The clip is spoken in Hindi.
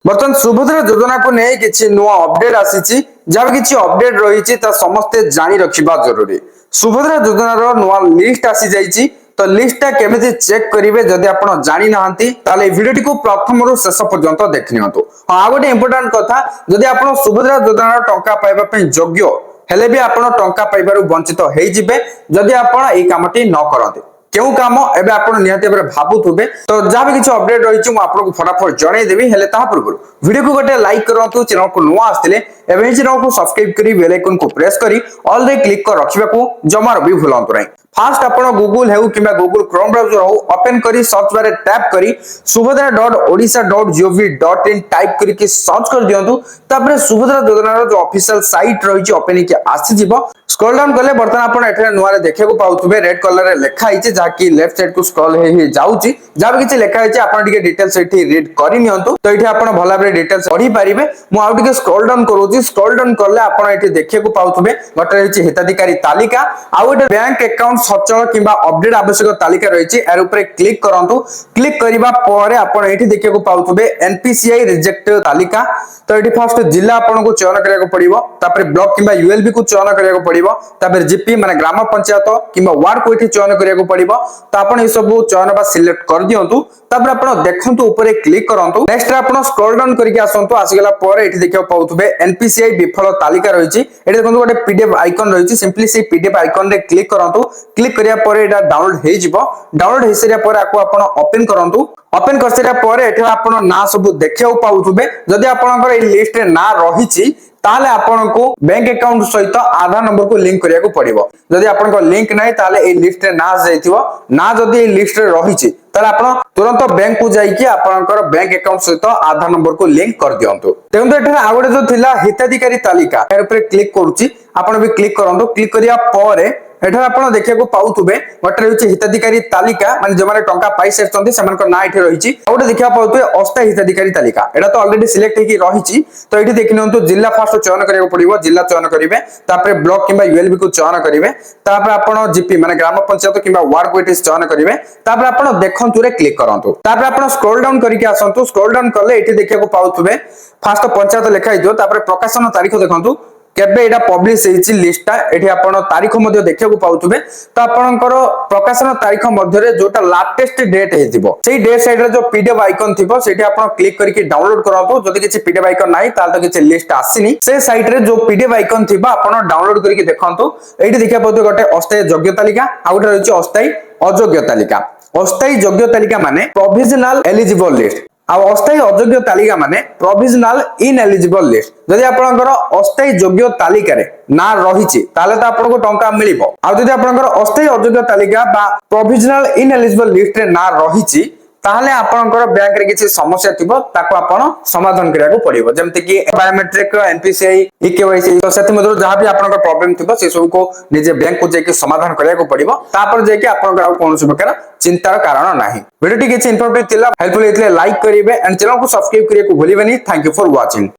बर्तमान सुभद्रा योजना को नहीं किसी नुआ अपडेट आसी जहाँ किसी अपडेट रही समस्ते जानी रखा जरूरी। सुभद्रा योजनार नुआ लिस्ट आसी जाइए तो लिस्टा केमिति चेक करेंगे जदि आप जानी ना भिडियो को प्रथम रु शेष पर्यंत देखनी। हाँ आ गए इंपोर्टाट कथा जदि आप सुभद्रा योजनार टंका पाइबा योग्य हेले भी आप टंका पाइबार वंचित होइजिबे जदि आप ये कामटी न करते क्यों काम एबे आपण निहाती भाबरे भाबुथुबे। तो जहाँ भी किसी अपडेट रही आपको फटाफट जनईदेवी हेले ता पूर्व वीडियो को गोटे लाइक करंतु, चैनल को नुआ आसथिले एबे चैनल को सब्सक्राइब करी बेल आइकन को प्रेस करी ऑल रे क्लिक कर रखिबा को जमार भी भूलंतु नहीं। फास्ट आपण गूगल हेउ किबा गूगल क्रोम ब्राउजर हो ओपन करी सर्च बारे टैप करी subhadra.odisha.gov.in टाइप करी के सर्च कर दियंतु। तापर सुभद्रा योजनार जो ऑफिशियल साइट रही ओपन के आसी जिवो स्क्रॉल डाउन कले बर्तमान आपण एठरे नुआ रे देखै को पाउथबे रेड कलर रे लिखा हिचे जाकी लेफ्ट साइड को स्क्रॉल हे जाउची जब किछि लिखा हिचे आपण टिके डिटेल्स एठी रीड करि नियंतु। तो एठी आपण भला बरे डिटेल्स पढी परिबे। मु आउ टिके स्क्रॉल डाउन करूची स्क्रॉल डाउन करले आपण एठी देखै को पाउथबे गटे हिचे हिताधिकारी तालिका आउ एटे बैंक अकाउंट सचल किबा अपडेट आवश्यक तालिका रहिछि एर ऊपर क्लिक करंतु। क्लिक करिबा परे आपण एठी देखै को पाउथबे एनपीसीआई रिजेक्ट तालिका। तो एठी फर्स्ट जिल्ला आपण को चयन करिया को पड़िबो, तापर ब्लॉक किबा यूएलबी को चयन करिया को पड़िबो, तापर जीपी माने ग्राम पंचायत किबा वार्ड को एठी चयन करिया को पड़िबो। तो आपण ए सब चयन बा सिलेक्ट कर दियंतु। तापर आपण देखंतु ऊपर क्लिक करंतु। नेक्स्ट आपण स्क्रॉल डाउन करके आसंतु। आसीगला परे एठी देखियो पाउथबे एनपीसीआई विफल तालिका रहिछि। एठी देखंतु गोटे पीडीएफ आइकन रहिछि, सिंपली से पीडीएफ आइकन रे क्लिक करंतु। क्लिक करिया परे एटा डाउनलोड हे जिवो। डाउनलोड हे सरिया परे आको आपण ओपन करंतु। ओपन कर सरिया परे एठी आपण ना सब देखियो पाउथबे। जदि आपनकर ए लिस्ट रे ना रहिछि ताले आपण को बैंक अकाउंट सहित आधार नंबर को लिंक करिया को पड़िबो। जदि आपण को लिंक नाही ताले ए लिस्ट रे ना जाइथिबो ना जदि ए लिस्ट रे रहिछि ताले आपण तुरंत बैंक को जाई कि आपनकर बैंक अकाउंट सहित आधार नंबर को लिंक कर दियंतु। तेंतो एठा आ गोटे जो थिला हिताधिकारी तालिका एर ऊपर क्लिक करूची आपण भी क्लिक करंतु। क्लिक करिया परे एठा आपण देखिया को पाउथुबे गोटे रहिछि हिताधिकारी तालिका माने जे माने टंका पाइ सेरचंती सेमानकर ना एठी रहिछि। आ गोटे देखिया पाउथुबे अस्थायी हिताधिकारी तालिका एटा तो ऑलरेडी सिलेक्ट हेकि रहिछि। तो एठी देखिनंतु जिल्ला फर्स्ट चयन करिया को पड़िबो, जिल्ला चयन करिवे, तापर ब्लॉक किबा यूएलबी को चयन करिवे, तापर आपण जीपी माने ग्राम पंचायत किबा वार्ड को एठी चयन करिवे। तापर आपण देखंतु रे क्लिक करंतु। तापर आपण स्क्रॉल डाउन करिके आसंतु। स्क्रॉल डाउन करले एठी देखिया को पाउथुबे फर्स्ट पंचायत लिखा हिजो, तापर प्रकाशन तारीख देखंतु केबे एटा पब्लिश हेछि लिस्टटा एठी आपण तारीख मध्ये देखिया को पाउथबे। तो आपनकर प्रकाशन तारीख मध्ये रे जोटा लेटेस्ट डेट हेतिबो सेही डेट साइड रे जो पीडीएफ आइकन थिबो सेठी आपण क्लिक करके डाउनलोड करंतु। जदि किछि पीडीएफ आइकन नाही ताल तो किछि लिस्ट आसीनी से साइट रे जो पीडीएफ आइकन थिबो आपण डाउनलोड करके देखंतु। एठी देखिया पाउथबे गोटे अस्थायी योग्य तालिका आ गोटे रहिछि अस्थायी अयोग्य तालिका। अस्थायी योग्य तालिका माने प्रोविजनल एलिजिबल लिस्ट आ अस्थायी अयोग्य तालिका माने प्रोविजनल इनएलिजिबल लिस्ट। जदि आपनकर अस्थायी योग्य तालिका रे ना रहिछि ताले त आपनको टंका मिलिबो। आ जदि आपनकर अस्थायी अयोग्य तालिका बा प्रोविजनल इनएलिजिबल लिस्ट रे ना रहिछि ताले आपनकर बैंक रे किछि समस्या थिबो ताको आपण समाधान करिया को पड़िबो। जेमति कि बायोमेट्रिक एनपीसीआई ईकेवाईसी तो सेति मध्ये जहां भी आपनकर प्रॉब्लम थिबो से सब को निजे बैंक को जेके समाधान करिया को पड़िबो। तापर जेके आपनकर आ कोनोसी प्रकार चिंतार कारण नाही। वीडियो टी किछि इन्फॉर्मेटिव थिला हेल्पफुल हेतले लाइक करिवे एंड चैनल को सब्सक्राइब करिया को भूलिबेनी। Thank you for watching.